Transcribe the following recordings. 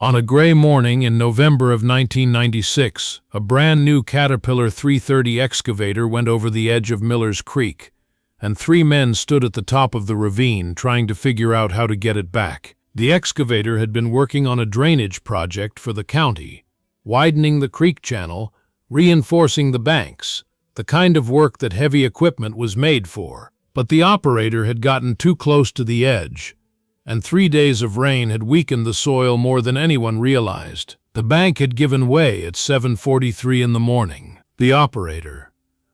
On a gray morning in November of 1996, a brand new Caterpillar 330 excavator went over the edge of Miller's Creek, and three men stood at the top of the ravine trying to figure out how to get it back. The excavator had been working on a drainage project for the county, widening the creek channel, reinforcing the banks, the kind of work that heavy equipment was made for. But the operator had gotten too close to the edge, and 3 days of rain had weakened the soil more than anyone realized. The bank had given way at 7:43 in the morning. The operator,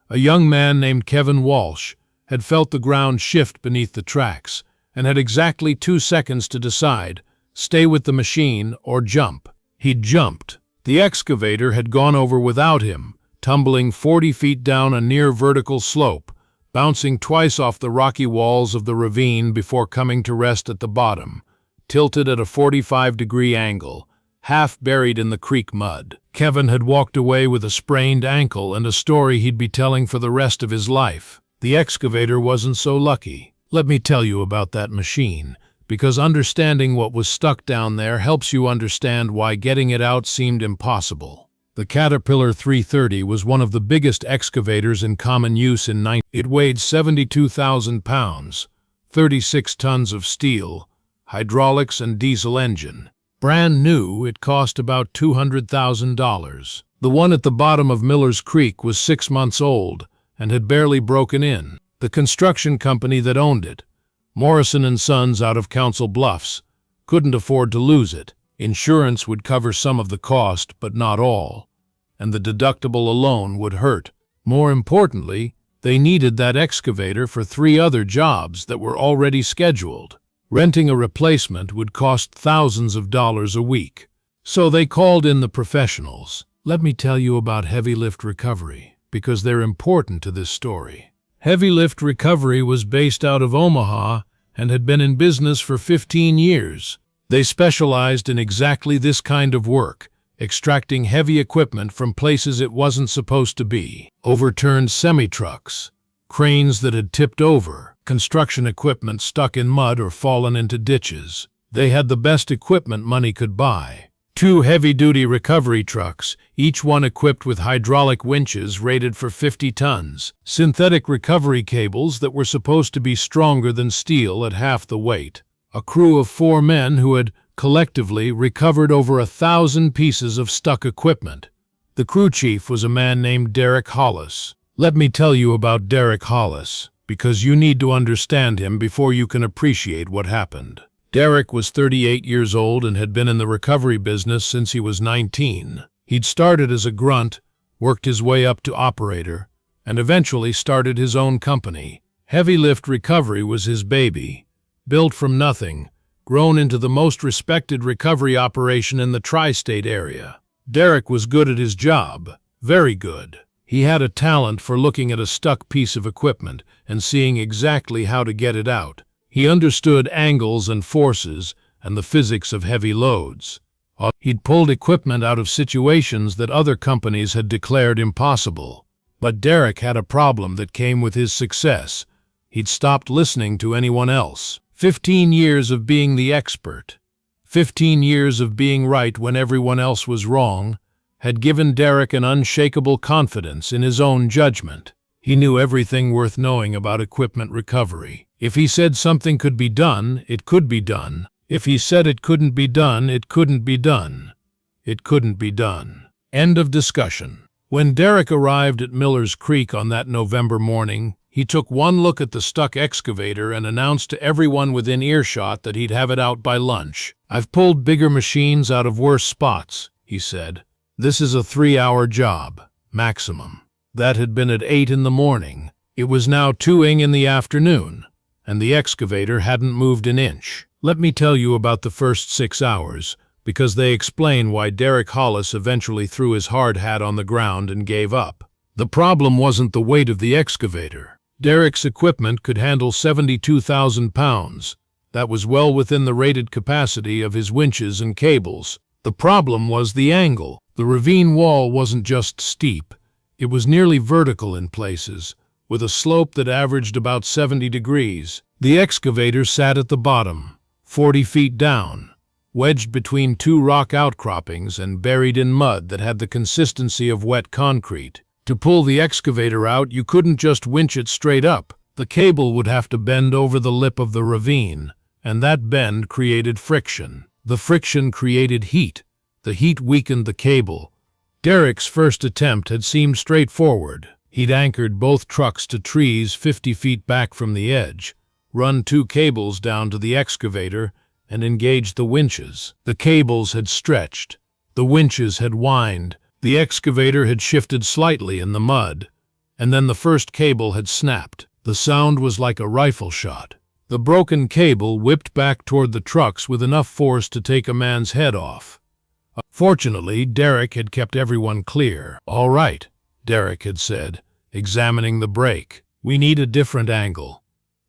a young man named Kevin Walsh, had felt the ground shift beneath the tracks and had exactly 2 seconds to decide, stay with the machine or jump. He'd jumped. The excavator had gone over without him, tumbling 40 feet down a near vertical slope, bouncing twice off the rocky walls of the ravine before coming to rest at the bottom, tilted at a 45-degree angle, half buried in the creek mud. Kevin had walked away with a sprained ankle and a story he'd be telling for the rest of his life. The excavator wasn't so lucky. Let me tell you about that machine, because understanding what was stuck down there helps you understand why getting it out seemed impossible. The Caterpillar 330 was one of the biggest excavators in common use in 19. It weighed 72,000 pounds, 36 tons of steel, hydraulics and diesel engine. Brand new, it cost about $200,000. The one at the bottom of Miller's Creek was 6 months old and had barely broken in. The construction company that owned it, Morrison & Sons out of Council Bluffs, couldn't afford to lose it. Insurance would cover some of the cost, but not all, and the deductible alone would hurt. More importantly, they needed that excavator for 3 other jobs that were already scheduled. Renting a replacement would cost thousands of dollars a week. So they called in the professionals. Let me tell you about heavy lift recovery, because they're important to this story. Heavy lift recovery was based out of Omaha and had been in business for 15 years. They specialized in exactly this kind of work, extracting heavy equipment from places it wasn't supposed to be. Overturned semi-trucks, cranes that had tipped over, construction equipment stuck in mud or fallen into ditches. They had the best equipment money could buy. 2 heavy-duty recovery trucks, each one equipped with hydraulic winches rated for 50 tons, synthetic recovery cables that were supposed to be stronger than steel at half the weight. A crew of 4 men who had, collectively, recovered over 1,000 pieces of stuck equipment. The crew chief was a man named Derek Hollis. Let me tell you about Derek Hollis, because you need to understand him before you can appreciate what happened. Derek was 38 years old and had been in the recovery business since he was 19. He'd started as a grunt, worked his way up to operator, and eventually started his own company. Heavy lift recovery was his baby. Built from nothing, grown into the most respected recovery operation in the tri-state area. Derek was good at his job, very good. He had a talent for looking at a stuck piece of equipment and seeing exactly how to get it out. He understood angles and forces and the physics of heavy loads. He'd pulled equipment out of situations that other companies had declared impossible. But Derek had a problem that came with his success. He'd stopped listening to anyone else. 15 years of being the expert, 15 years of being right when everyone else was wrong, had given Derek an unshakable confidence in his own judgment. He knew everything worth knowing about equipment recovery. If he said something could be done, it could be done. If he said it couldn't be done, it couldn't be done. It couldn't be done. End of discussion. When Derek arrived at Miller's Creek on that November morning, he took one look at the stuck excavator and announced to everyone within earshot that he'd have it out by lunch. "I've pulled bigger machines out of worse spots," he said. "This is a 3-hour job, maximum." That had been at 8 in the morning. It was now 2 in the afternoon, and the excavator hadn't moved an inch. Let me tell you about the first 6 hours, because they explain why Derek Hollis eventually threw his hard hat on the ground and gave up. The problem wasn't the weight of the excavator. Derek's equipment could handle 72,000 pounds. That was well within the rated capacity of his winches and cables. The problem was the angle. The ravine wall wasn't just steep. It was nearly vertical in places, with a slope that averaged about 70 degrees. The excavator sat at the bottom, 40 feet down, wedged between two rock outcroppings and buried in mud that had the consistency of wet concrete. To pull the excavator out, you couldn't just winch it straight up. The cable would have to bend over the lip of the ravine, and that bend created friction. The friction created heat. The heat weakened the cable. Derek's first attempt had seemed straightforward. He'd anchored both trucks to trees 50 feet back from the edge, run 2 cables down to the excavator, and engaged the winches. The cables had stretched. The winches had whined. The excavator had shifted slightly in the mud, and then the first cable had snapped. The sound was like a rifle shot. The broken cable whipped back toward the trucks with enough force to take a man's head off. Fortunately, Derek had kept everyone clear. "All right," Derek had said, examining the brake. "We need a different angle.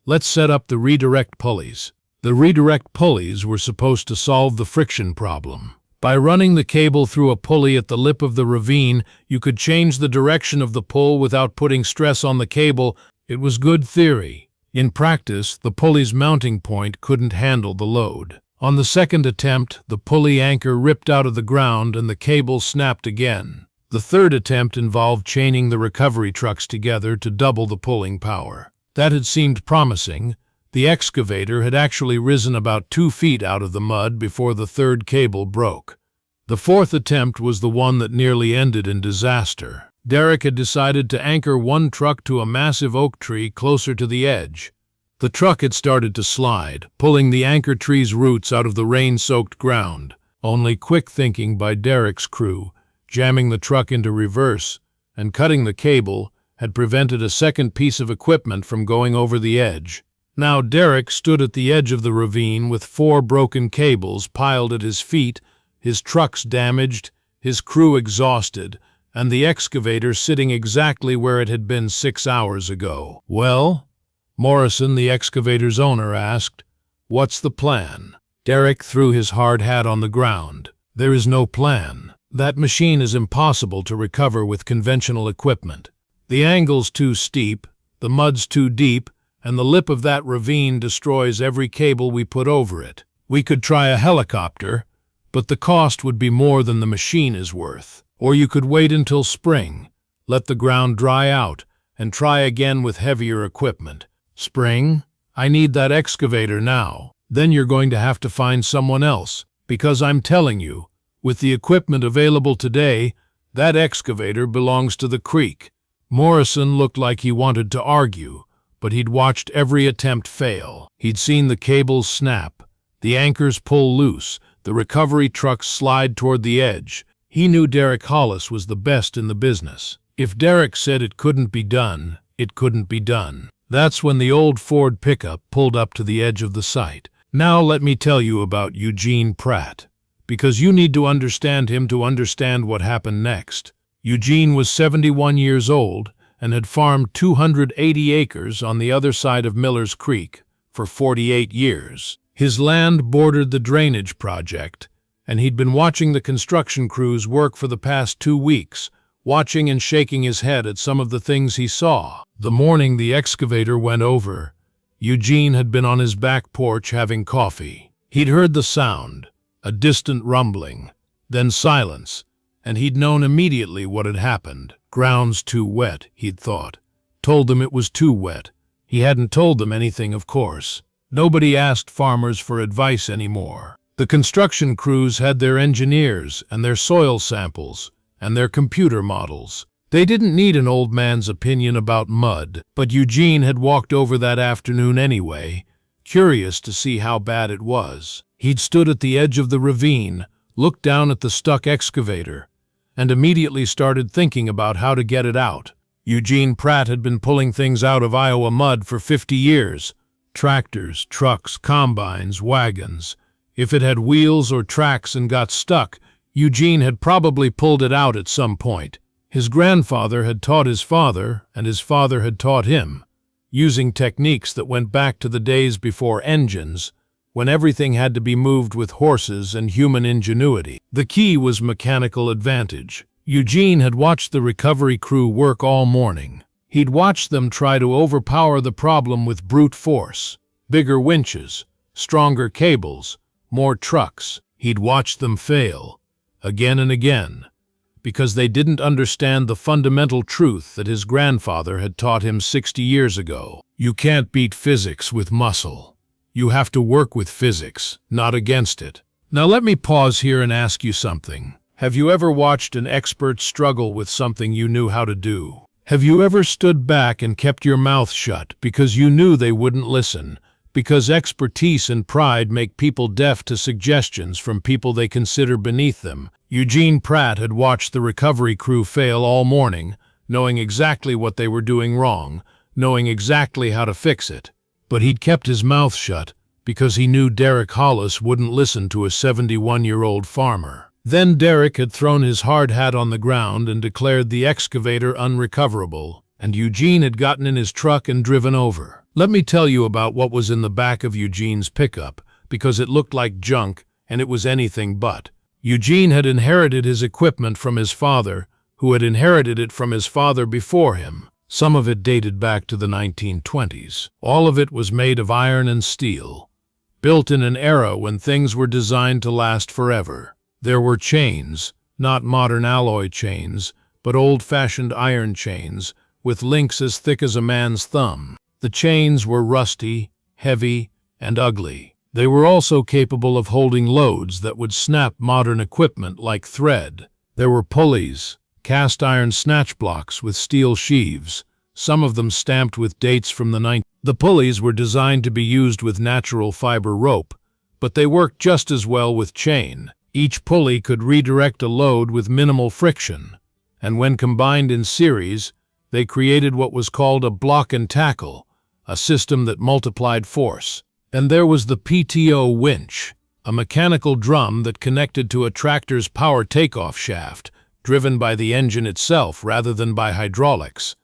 Let's set up the redirect pulleys." The redirect pulleys were supposed to solve the friction problem. By running the cable through a pulley at the lip of the ravine, you could change the direction of the pull without putting stress on the cable. It was good theory. In practice, the pulley's mounting point couldn't handle the load. On the second attempt, the pulley anchor ripped out of the ground and the cable snapped again. The third attempt involved chaining the recovery trucks together to double the pulling power. That had seemed promising. The excavator had actually risen about 2 feet out of the mud before the third cable broke. The fourth attempt was the one that nearly ended in disaster. Derek had decided to anchor one truck to a massive oak tree closer to the edge. The truck had started to slide, pulling the anchor tree's roots out of the rain-soaked ground. Only quick thinking by Derek's crew, jamming the truck into reverse and cutting the cable, had prevented a second piece of equipment from going over the edge. Now Derek stood at the edge of the ravine with 4 broken cables piled at his feet, his trucks damaged, his crew exhausted, and the excavator sitting exactly where it had been 6 hours ago. "Well?" Morrison, the excavator's owner, asked. "What's the plan?" Derek threw his hard hat on the ground. "There is no plan. That machine is impossible to recover with conventional equipment. The angle's too steep, the mud's too deep, and the lip of that ravine destroys every cable we put over it. We could try a helicopter, but the cost would be more than the machine is worth. Or you could wait until spring, let the ground dry out, and try again with heavier equipment." "Spring? I need that excavator now." "Then you're going to have to find someone else, because I'm telling you, with the equipment available today, that excavator belongs to the creek." Morrison looked like he wanted to argue, but he'd watched every attempt fail. He'd seen the cables snap, the anchors pull loose, the recovery trucks slide toward the edge. He knew Derek Hollis was the best in the business. If Derek said it couldn't be done, it couldn't be done. That's when the old Ford pickup pulled up to the edge of the site. Now let me tell you about Eugene Pratt, because you need to understand him to understand what happened next. Eugene was 71 years old and had farmed 280 acres on the other side of Miller's Creek for 48 years. His land bordered the drainage project, and he'd been watching the construction crews work for the past 2 weeks, watching and shaking his head at some of the things he saw. The morning the excavator went over, Eugene had been on his back porch having coffee. He'd heard the sound, a distant rumbling, then silence, and he'd known immediately what had happened. Ground's too wet, he'd thought. Told them it was too wet. He hadn't told them anything, of course. Nobody asked farmers for advice anymore. The construction crews had their engineers and their soil samples and their computer models. They didn't need an old man's opinion about mud, but Eugene had walked over that afternoon anyway, curious to see how bad it was. He'd stood at the edge of the ravine, looked down at the stuck excavator, and immediately started thinking about how to get it out. Eugene Pratt had been pulling things out of Iowa mud for 50 years. Tractors, trucks, combines, wagons. If it had wheels or tracks and got stuck, Eugene had probably pulled it out at some point. His grandfather had taught his father, and his father had taught him, using techniques that went back to the days before engines, when everything had to be moved with horses and human ingenuity. The key was mechanical advantage. Eugene had watched the recovery crew work all morning. He'd watched them try to overpower the problem with brute force, bigger winches, stronger cables, more trucks. He'd watched them fail, again and again, because they didn't understand the fundamental truth that his grandfather had taught him 60 years ago. You can't beat physics with muscle. You have to work with physics, not against it. Now let me pause here and ask you something. Have you ever watched an expert struggle with something you knew how to do? Have you ever stood back and kept your mouth shut because you knew they wouldn't listen? Because expertise and pride make people deaf to suggestions from people they consider beneath them. Eugene Pratt had watched the recovery crew fail all morning, knowing exactly what they were doing wrong, knowing exactly how to fix it. But he'd kept his mouth shut because he knew Derek Hollis wouldn't listen to a 71-year-old farmer. Then Derek had thrown his hard hat on the ground and declared the excavator unrecoverable, and Eugene had gotten in his truck and driven over. Let me tell you about what was in the back of Eugene's pickup, because it looked like junk, and it was anything but. Eugene had inherited his equipment from his father, who had inherited it from his father before him. Some of it dated back to the 1920s. All of it was made of iron and steel, built in an era when things were designed to last forever. There were chains, not modern alloy chains, but old-fashioned iron chains, with links as thick as a man's thumb. The chains were rusty, heavy, and ugly. They were also capable of holding loads that would snap modern equipment like thread. There were pulleys, cast iron snatch blocks with steel sheaves, some of them stamped with dates from the 19th. The pulleys were designed to be used with natural fiber rope, but they worked just as well with chain. Each pulley could redirect a load with minimal friction, and when combined in series, they created what was called a block and tackle, a system that multiplied force. And there was the PTO winch, a mechanical drum that connected to a tractor's power takeoff shaft, driven by the engine itself rather than by hydraulics.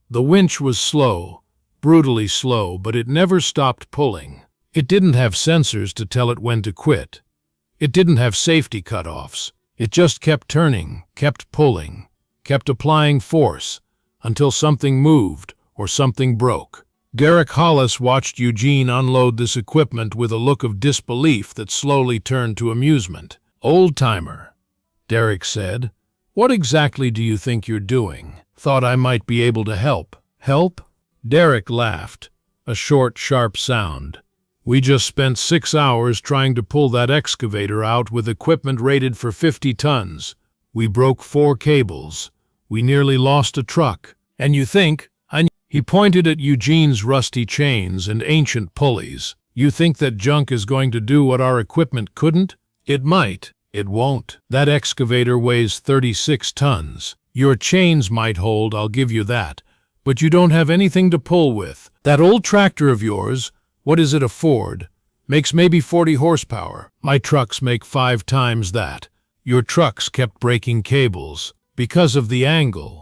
The winch was slow, brutally slow, but it never stopped pulling. It didn't have sensors to tell it when to quit. It didn't have safety cutoffs. It just kept turning, kept pulling, kept applying force, until something moved or something broke. Derek Hollis watched Eugene unload this equipment with a look of disbelief that slowly turned to amusement. "Old-timer," Derek said, "what exactly do you think you're doing? Thought I might be able to help." "Help?" Derek laughed, a short, sharp sound. "We just spent 6 hours trying to pull that excavator out with equipment rated for 50 tons. We broke 4 cables. We nearly lost a truck. And you think He pointed at Eugene's rusty chains and ancient pulleys. "You think that junk is going to do what our equipment couldn't? It might. It won't. That excavator weighs 36 tons. Your chains might hold, I'll give you that. But you don't have anything to pull with. That old tractor of yours, what is it, a Ford, makes maybe 40 horsepower. My trucks make 5 times that. Your trucks kept breaking cables because of the angle.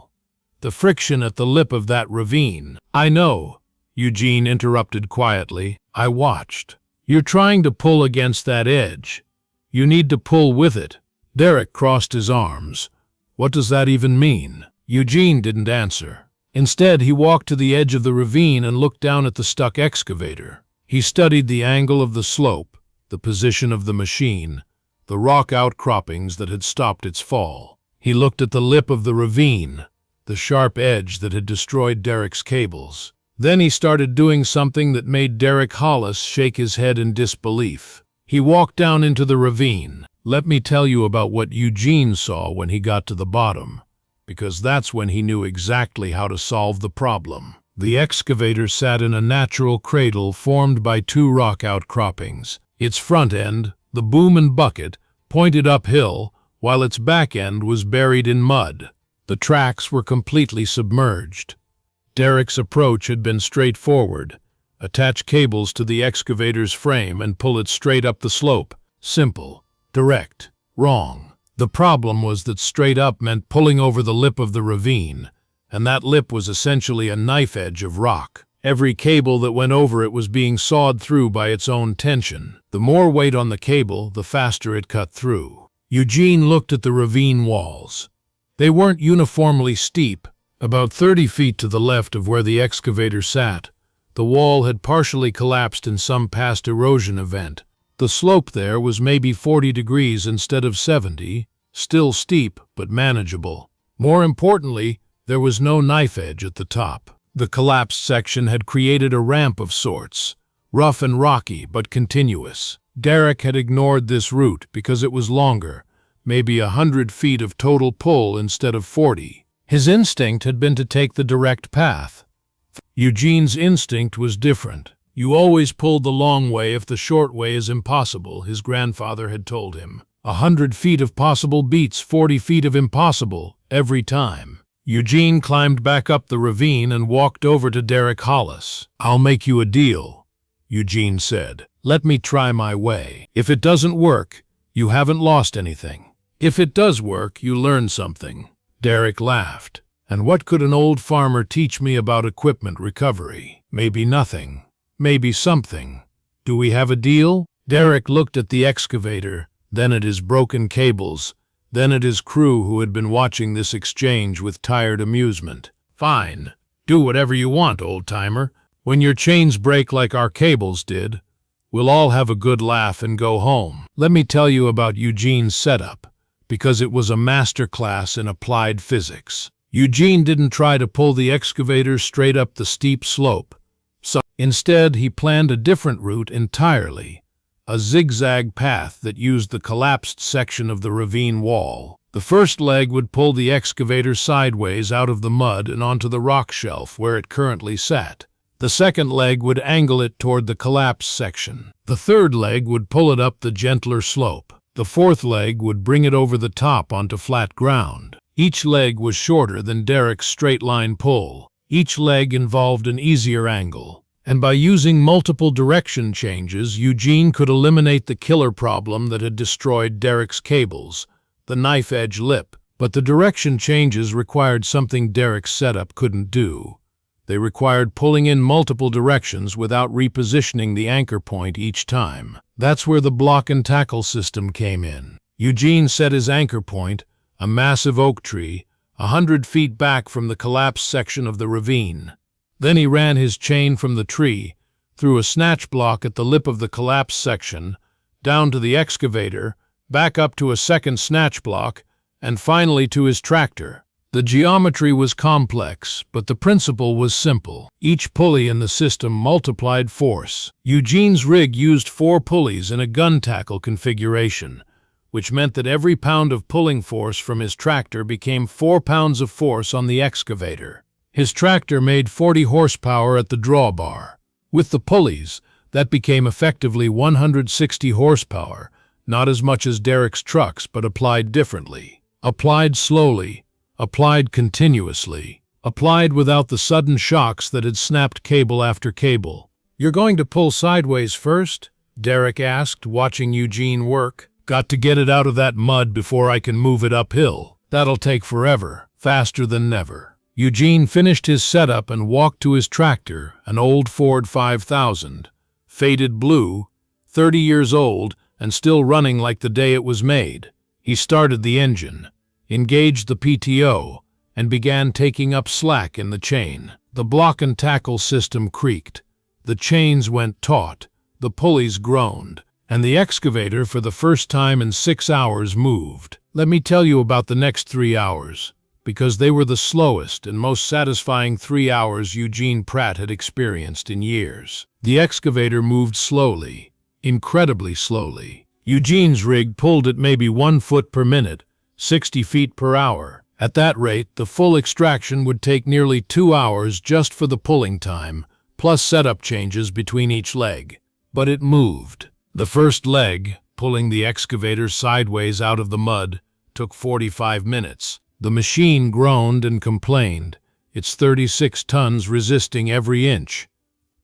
The friction at the lip of that ravine." "I know," Eugene interrupted quietly. "I watched. You're trying to pull against that edge. You need to pull with it." Derek crossed his arms. "What does that even mean?" Eugene didn't answer. Instead, he walked to the edge of the ravine and looked down at the stuck excavator. He studied the angle of the slope, the position of the machine, the rock outcroppings that had stopped its fall. He looked at the lip of the ravine, the sharp edge that had destroyed Derek's cables. Then he started doing something that made Derek Hollis shake his head in disbelief. He walked down into the ravine. Let me tell you about what Eugene saw when he got to the bottom, because that's when he knew exactly how to solve the problem. The excavator sat in a natural cradle formed by 2 rock outcroppings. Its front end, the boom and bucket, pointed uphill, while its back end was buried in mud. The tracks were completely submerged. Derek's approach had been straightforward. Attach cables to the excavator's frame and pull it straight up the slope. Simple, direct, wrong. The problem was that straight up meant pulling over the lip of the ravine, and that lip was essentially a knife edge of rock. Every cable that went over it was being sawed through by its own tension. The more weight on the cable, the faster it cut through. Eugene looked at the ravine walls. They weren't uniformly steep. About 30 feet to the left of where the excavator sat, the wall had partially collapsed in some past erosion event. The slope there was maybe 40 degrees instead of 70, still steep but manageable. More importantly, there was no knife edge at the top. The collapsed section had created a ramp of sorts, rough and rocky but continuous. Derek had ignored this route because it was longer, maybe 100 feet of total pull instead of 40. His instinct had been to take the direct path. Eugene's instinct was different. You always pull the long way if the short way is impossible, his grandfather had told him. 100 feet of possible beats 40 feet of impossible, every time. Eugene climbed back up the ravine and walked over to Derek Hollis. "I'll make you a deal," Eugene said. "Let me try my way. If it doesn't work, you haven't lost anything. If it does work, you learn something." Derek laughed. "And what could an old farmer teach me about equipment recovery? Maybe nothing. Maybe something. Do we have a deal?" Derek looked at the excavator, then at his broken cables, then at his crew who had been watching this exchange with tired amusement. "Fine. Do whatever you want, old-timer. When your chains break like our cables did, we'll all have a good laugh and go home." Let me tell you about Eugene's setup, because it was a master class in applied physics. Eugene didn't try to pull the excavator straight up the steep slope. Instead, he planned a different route entirely, a zigzag path that used the collapsed section of the ravine wall. The first leg would pull the excavator sideways out of the mud and onto the rock shelf where it currently sat. The second leg would angle it toward the collapsed section. The third leg would pull it up the gentler slope. The fourth leg would bring it over the top onto flat ground. Each leg was shorter than Derek's straight-line pull. Each leg involved an easier angle. And by using multiple direction changes, Eugene could eliminate the killer problem that had destroyed Derek's cables, the knife-edge lip. But the direction changes required something Derek's setup couldn't do. They required pulling in multiple directions without repositioning the anchor point each time. That's where the block and tackle system came in. Eugene set his anchor point, a massive oak tree, 100 feet back from the collapsed section of the ravine. Then he ran his chain from the tree, through a snatch block at the lip of the collapsed section, down to the excavator, back up to a second snatch block, and finally to his tractor. The geometry was complex, but the principle was simple. Each pulley in the system multiplied force. Eugene's rig used 4 pulleys in a gun tackle configuration, which meant that every pound of pulling force from his tractor became 4 pounds of force on the excavator. His tractor made 40 horsepower at the drawbar. With the pulleys, that became effectively 160 horsepower, not as much as Derek's trucks, but applied differently. Applied slowly, applied continuously, applied without the sudden shocks that had snapped cable after cable. "You're going to pull sideways first?" Derek asked, watching Eugene work. "Got to get it out of that mud before I can move it uphill. That'll take forever, faster than never." Eugene finished his setup and walked to his tractor, an old Ford 5000, faded blue, 30 years old, and still running like the day it was made. He started the engine, engaged the PTO, and began taking up slack in the chain. The block and tackle system creaked. The chains went taut, the pulleys groaned, and the excavator for the first time in 6 hours moved. Let me tell you about the next 3 hours, because they were the slowest and most satisfying 3 hours Eugene Pratt had experienced in years. The excavator moved slowly, incredibly slowly. Eugene's rig pulled at maybe 1 foot per minute, 60 feet per hour. At that rate, the full extraction would take nearly 2 hours just for the pulling time, plus setup changes between each leg. But it moved. The first leg, pulling the excavator sideways out of the mud, took 45 minutes. The machine groaned and complained, its 36 tons resisting every inch.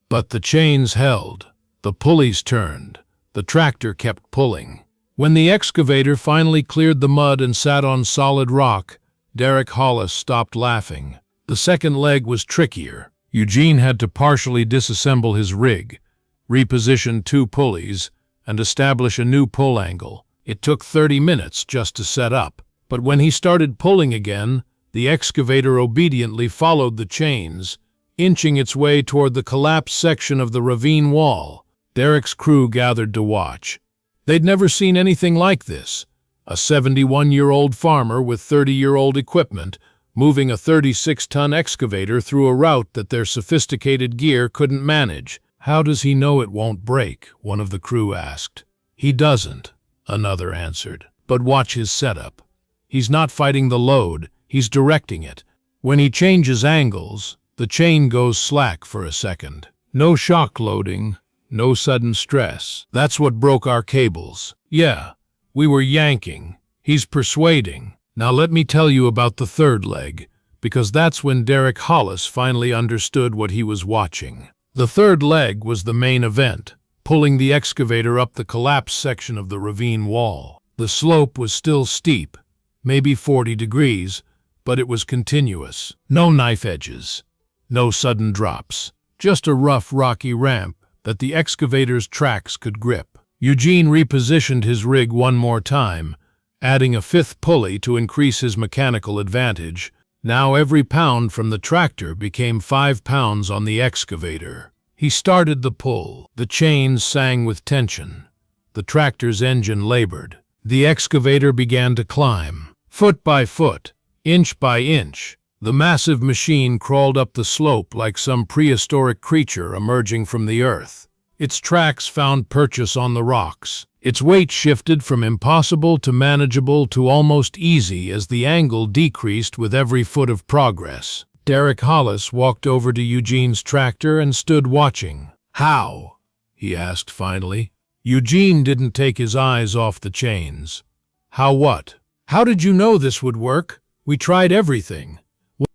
But the chains held, the pulleys turned, the tractor kept pulling. When the excavator finally cleared the mud and sat on solid rock, Derek Hollis stopped laughing. The second leg was trickier. Eugene had to partially disassemble his rig, reposition 2 pulleys, and establish a new pull angle. It took 30 minutes just to set up. But when he started pulling again, the excavator obediently followed the chains, inching its way toward the collapsed section of the ravine wall. Derek's crew gathered to watch. They'd never seen anything like this. A 71-year-old farmer with 30-year-old equipment moving a 36-ton excavator through a route that their sophisticated gear couldn't manage. "How does he know it won't break?" one of the crew asked. "He doesn't," another answered. "But watch his setup. He's not fighting the load, he's directing it. When he changes angles, the chain goes slack for a second. No shock loading, no sudden stress. That's what broke our cables. Yeah, we were yanking. He's persuading. Now let me tell you about the third leg, because that's when Derek Hollis finally understood what he was watching. The third leg was the main event, pulling the excavator up the collapsed section of the ravine wall. The slope was still steep, maybe 40 degrees, but it was continuous. No knife edges, no sudden drops, just a rough, rocky ramp that the excavator's tracks could grip. Eugene repositioned his rig one more time, adding a fifth pulley to increase his mechanical advantage. Now every pound from the tractor became 5 pounds on the excavator. He started the pull. The chains sang with tension. The tractor's engine labored. The excavator began to climb. Foot by foot, inch by inch, the massive machine crawled up the slope like some prehistoric creature emerging from the earth. Its tracks found purchase on the rocks. Its weight shifted from impossible to manageable to almost easy as the angle decreased with every foot of progress. Derek Hollis walked over to Eugene's tractor and stood watching. "How?" he asked finally. Eugene didn't take his eyes off the chains. "How what?" "How did you know this would work? We tried everything."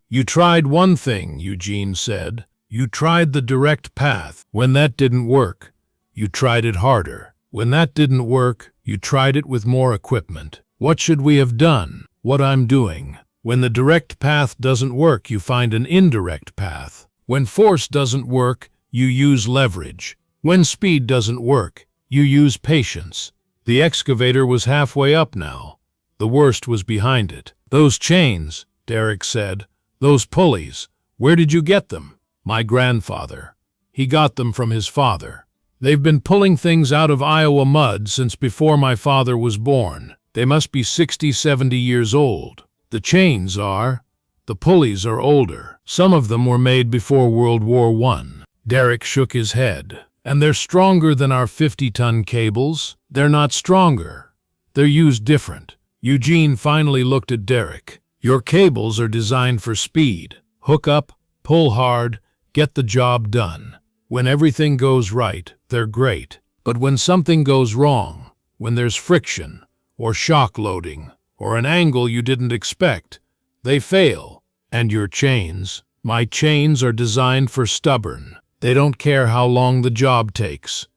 "You tried one thing," Eugene said. "You tried the direct path. When that didn't work, you tried it harder. When that didn't work, you tried it with more equipment. What should we have done? What I'm doing. When the direct path doesn't work, you find an indirect path. When force doesn't work, you use leverage. When speed doesn't work, you use patience." The excavator was halfway up now. The worst was behind it. "Those chains," Derek said, "those pulleys, where did you get them?" "My grandfather. He got them from his father. They've been pulling things out of Iowa mud since before my father was born. They must be 60, 70 years old. The chains are. The pulleys are older. Some of them were made before World War I. Derek shook his head. "And they're stronger than our 50-ton cables?" "They're not stronger. They're used different." Eugene finally looked at Derek. "Your cables are designed for speed. Hook up, pull hard, get the job done. When everything goes right, they're great. But when something goes wrong, when there's friction, or shock loading, or an angle you didn't expect, they fail. And your chains, my chains are designed for stubborn. They don't care how long the job takes.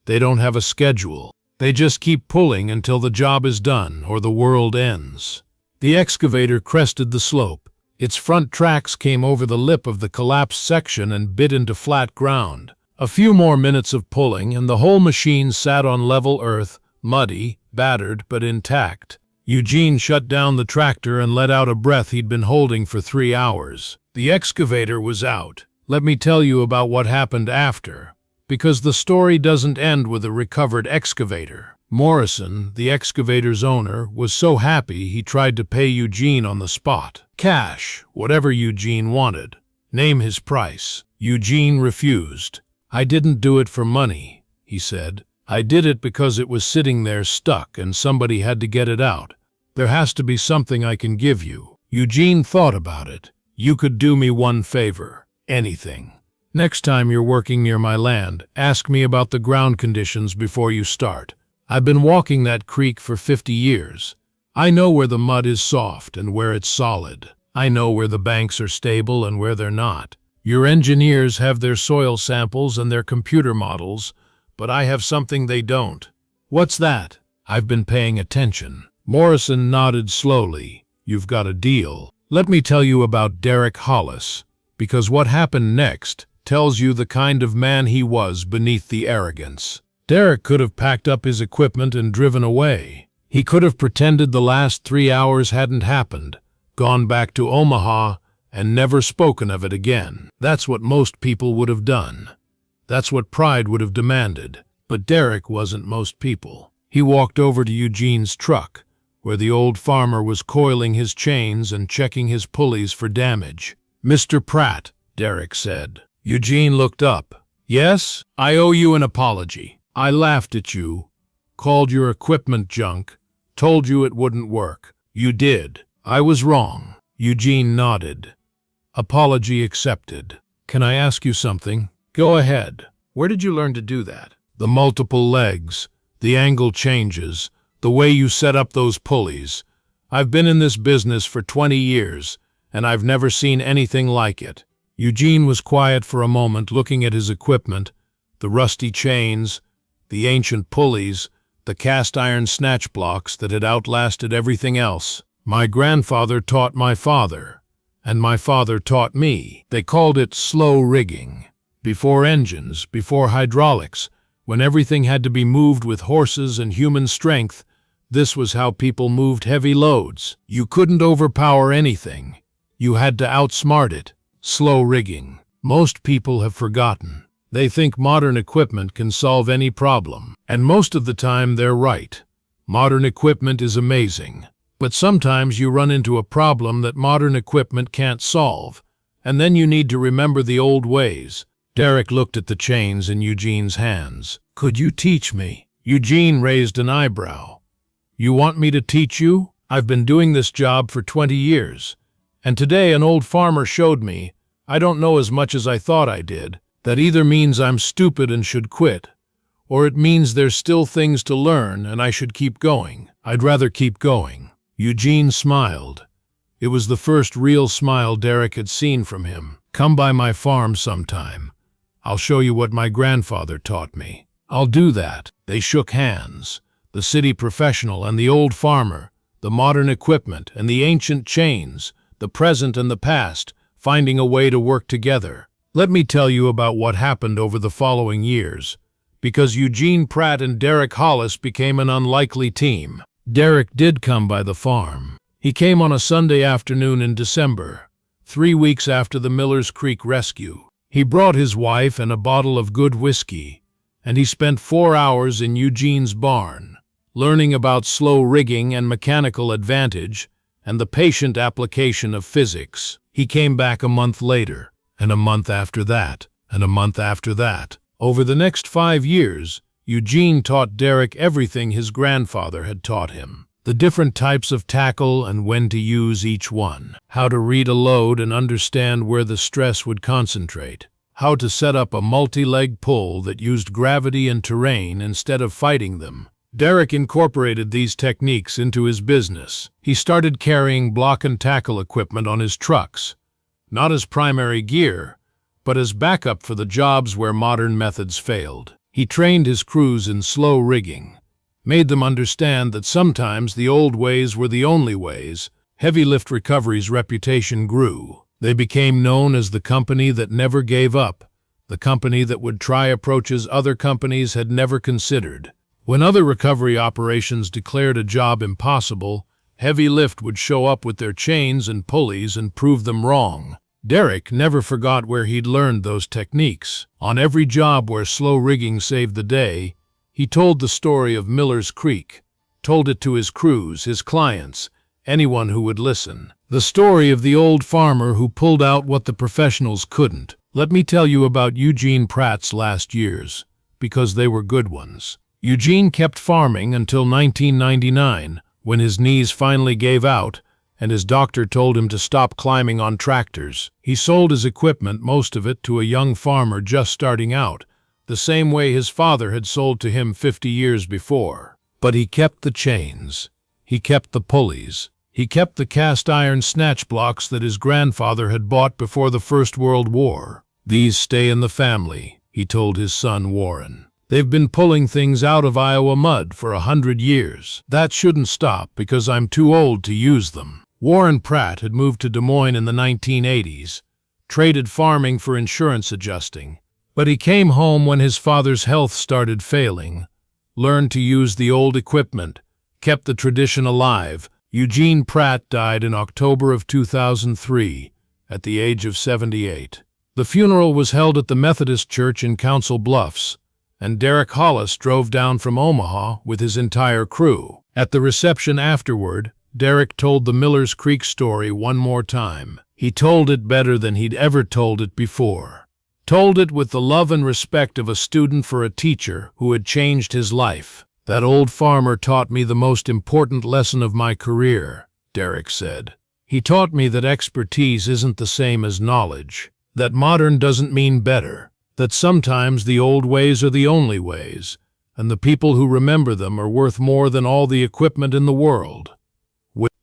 They don't have a schedule. They just keep pulling until the job is done or the world ends." The excavator crested the slope. Its front tracks came over the lip of the collapsed section and bit into flat ground. A few more minutes of pulling, and the whole machine sat on level earth, muddy, battered, but intact. Eugene shut down the tractor and let out a breath he'd been holding for 3 hours. The excavator was out. Let me tell you about what happened after, because the story doesn't end with a recovered excavator. Morrison, the excavator's owner, was so happy he tried to pay Eugene on the spot. Cash, whatever Eugene wanted. Name his price. Eugene refused. "I didn't do it for money," he said. "I did it because it was sitting there stuck and somebody had to get it out. There has to be something I can give you." Eugene thought about it. "You could do me one favor. Anything. Next time you're working near my land, ask me about the ground conditions before you start. I've been walking that creek for 50 years. I know where the mud is soft and where it's solid. I know where the banks are stable and where they're not. Your engineers have their soil samples and their computer models, but I have something they don't." "What's that?" "I've been paying attention." Morrison nodded slowly. "You've got a deal. Let me tell you about Derek Hollis, because what happened next tells you the kind of man he was beneath the arrogance. Derek could have packed up his equipment and driven away. He could have pretended the last 3 hours hadn't happened, gone back to Omaha, and never spoken of it again. That's what most people would have done. That's what pride would have demanded. But Derek wasn't most people. He walked over to Eugene's truck, where the old farmer was coiling his chains and checking his pulleys for damage. "Mr. Pratt," Derek said. Eugene looked up. "Yes, I owe you an apology. I laughed at you, called your equipment junk, told you it wouldn't work. You did. I was wrong." Eugene nodded. "Apology accepted. Can I ask you something?" "Go ahead. Where did you learn to do that?" "The multiple legs, the angle changes, the way you set up those pulleys. I've been in this business for 20 years, and I've never seen anything like it." Eugene was quiet for a moment, looking at his equipment, the rusty chains, the ancient pulleys, the cast-iron snatch blocks that had outlasted everything else. "My grandfather taught my father, and my father taught me. They called it slow rigging. Before engines, before hydraulics, when everything had to be moved with horses and human strength, this was how people moved heavy loads. You couldn't overpower anything. You had to outsmart it. Slow rigging. Most people have forgotten. They think modern equipment can solve any problem. And most of the time they're right. Modern equipment is amazing. But sometimes you run into a problem that modern equipment can't solve, and then you need to remember the old ways." Derek looked at the chains in Eugene's hands. "Could you teach me?" Eugene raised an eyebrow. "You want me to teach you? I've been doing this job for 20 years. And today an old farmer showed me I don't know as much as I thought I did. That either means I'm stupid and should quit, or it means there's still things to learn and I should keep going. I'd rather keep going." Eugene smiled. It was the first real smile Derek had seen from him. "Come by my farm sometime. I'll show you what my grandfather taught me." "I'll do that." They shook hands. The city professional and the old farmer, the modern equipment and the ancient chains, the present and the past, finding a way to work together. Let me tell you about what happened over the following years, because Eugene Pratt and Derek Hollis became an unlikely team. Derek did come by the farm. He came on a Sunday afternoon in December, 3 weeks after the Miller's Creek rescue. He brought his wife and a bottle of good whiskey, and he spent 4 hours in Eugene's barn, learning about slow rigging and mechanical advantage, and the patient application of physics. He came back a month later, and a month after that, and a month after that. Over the next 5 years, Eugene taught Derek everything his grandfather had taught him. The different types of tackle and when to use each one. How to read a load and understand where the stress would concentrate. How to set up a multi-leg pull that used gravity and terrain instead of fighting them. Derek incorporated these techniques into his business. He started carrying block and tackle equipment on his trucks, not as primary gear, but as backup for the jobs where modern methods failed. He trained his crews in slow rigging, made them understand that sometimes the old ways were the only ways. Heavy Lift Recovery's reputation grew. They became known as the company that never gave up, the company that would try approaches other companies had never considered. When other recovery operations declared a job impossible, Heavy Lift would show up with their chains and pulleys and prove them wrong. Derek never forgot where he'd learned those techniques. On every job where slow rigging saved the day, he told the story of Miller's Creek, told it to his crews, his clients, anyone who would listen. The story of the old farmer who pulled out what the professionals couldn't. Let me tell you about Eugene Pratt's last years, because they were good ones. Eugene kept farming until 1999, when his knees finally gave out, and his doctor told him to stop climbing on tractors. He sold his equipment, most of it, to a young farmer just starting out, the same way his father had sold to him 50 years before. But he kept the chains. He kept the pulleys. He kept the cast-iron snatch blocks that his grandfather had bought before the First World War. "These stay in the family," he told his son Warren. "They've been pulling things out of Iowa mud for 100 years. That shouldn't stop because I'm too old to use them." Warren Pratt had moved to Des Moines in the 1980s, traded farming for insurance adjusting. But he came home when his father's health started failing, learned to use the old equipment, kept the tradition alive. Eugene Pratt died in October of 2003, at the age of 78. The funeral was held at the Methodist Church in Council Bluffs, and Derek Hollis drove down from Omaha with his entire crew. At the reception afterward, Derek told the Millers Creek story one more time. He told it better than he'd ever told it before. Told it with the love and respect of a student for a teacher who had changed his life. "That old farmer taught me the most important lesson of my career," Derek said. "He taught me that expertise isn't the same as knowledge, that modern doesn't mean better, that sometimes the old ways are the only ways, and the people who remember them are worth more than all the equipment in the world."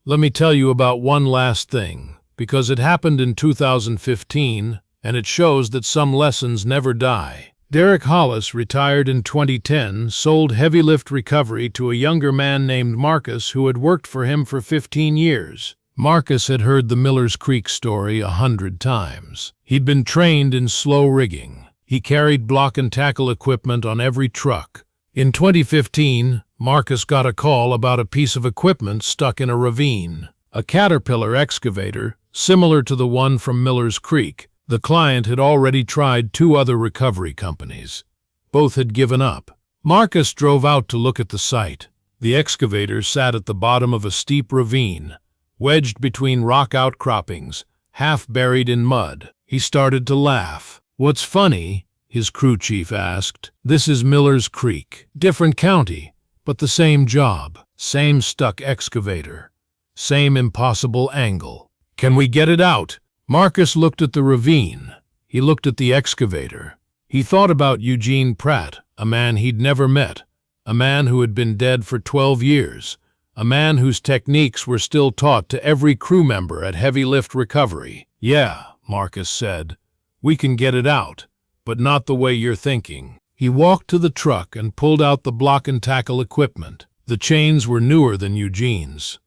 Let me tell you about one last thing, because it happened in 2015, and it shows that some lessons never die. Derek Hollis, retired in 2010, sold heavy lift recovery to a younger man named Marcus who had worked for him for 15 years. Marcus had heard the Millers Creek story 100 times. He'd been trained in slow rigging. He carried block and tackle equipment on every truck. In 2015, Marcus got a call about a piece of equipment stuck in a ravine. A Caterpillar excavator, similar to the one from Millers Creek. The client had already tried 2 other recovery companies. Both had given up. Marcus drove out to look at the site. The excavator sat at the bottom of a steep ravine, wedged between rock outcroppings, half buried in mud. He started to laugh. "What's funny?" his crew chief asked. "This is Millers Creek. Different county, but the same job. Same stuck excavator. Same impossible angle. Can we get it out?" Marcus looked at the ravine. He looked at the excavator. He thought about Eugene Pratt, a man he'd never met, a man who had been dead for 12 years, a man whose techniques were still taught to every crew member at heavy lift recovery. "Yeah," Marcus said, "we can get it out, but not the way you're thinking." He walked to the truck and pulled out the block and tackle equipment. The chains were newer than Eugene's.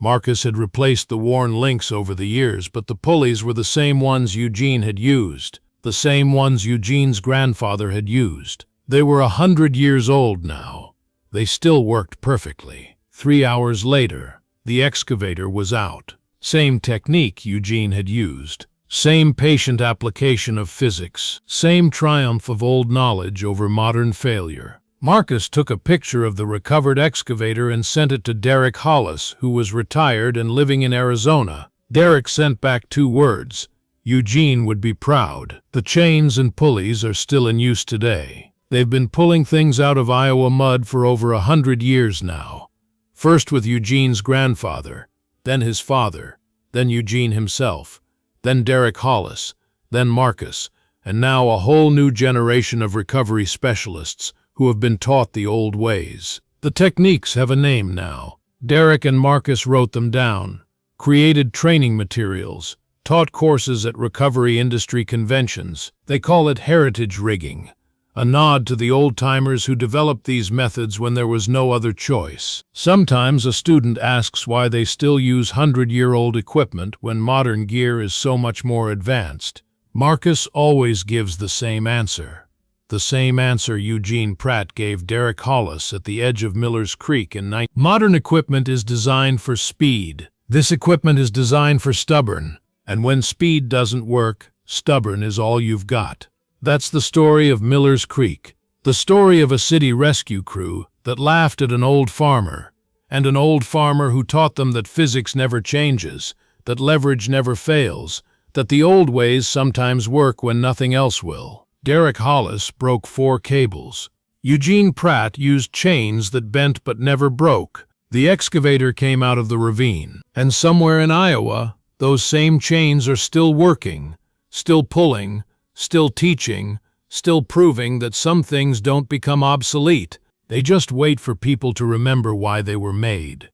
Marcus had replaced the worn links over the years, but the pulleys were the same ones Eugene had used, the same ones Eugene's grandfather had used. They were 100 years old now. They still worked perfectly. 3 hours later, the excavator was out. Same technique Eugene had used. Same patient application of physics. Same triumph of old knowledge over modern failure. Marcus took a picture of the recovered excavator and sent it to Derek Hollis, who was retired and living in Arizona. Derek sent back 2 words. Eugene would be proud. The chains and pulleys are still in use today. They've been pulling things out of Iowa mud for over 100 years now. First with Eugene's grandfather, then his father, then Eugene himself, then Derek Hollis, then Marcus, and now a whole new generation of recovery specialists who have been taught the old ways. The techniques have a name now. Derek and Marcus wrote them down, created training materials, taught courses at recovery industry conventions. They call it heritage rigging, a nod to the old-timers who developed these methods when there was no other choice. Sometimes a student asks why they still use 100-year-old equipment when modern gear is so much more advanced. Marcus always gives the same answer. The same answer Eugene Pratt gave Derek Hollis at the edge of Millers Creek in 19. Modern equipment is designed for speed. This equipment is designed for stubborn. And when speed doesn't work, stubborn is all you've got. That's the story of Millers Creek. The story of a city rescue crew that laughed at an old farmer, and an old farmer who taught them that physics never changes, that leverage never fails, that the old ways sometimes work when nothing else will. Derek Hollis broke 4 cables. Eugene Pratt used chains that bent but never broke. The excavator came out of the ravine. And somewhere in Iowa, those same chains are still working, still pulling, still teaching, still proving that some things don't become obsolete. They just wait for people to remember why they were made.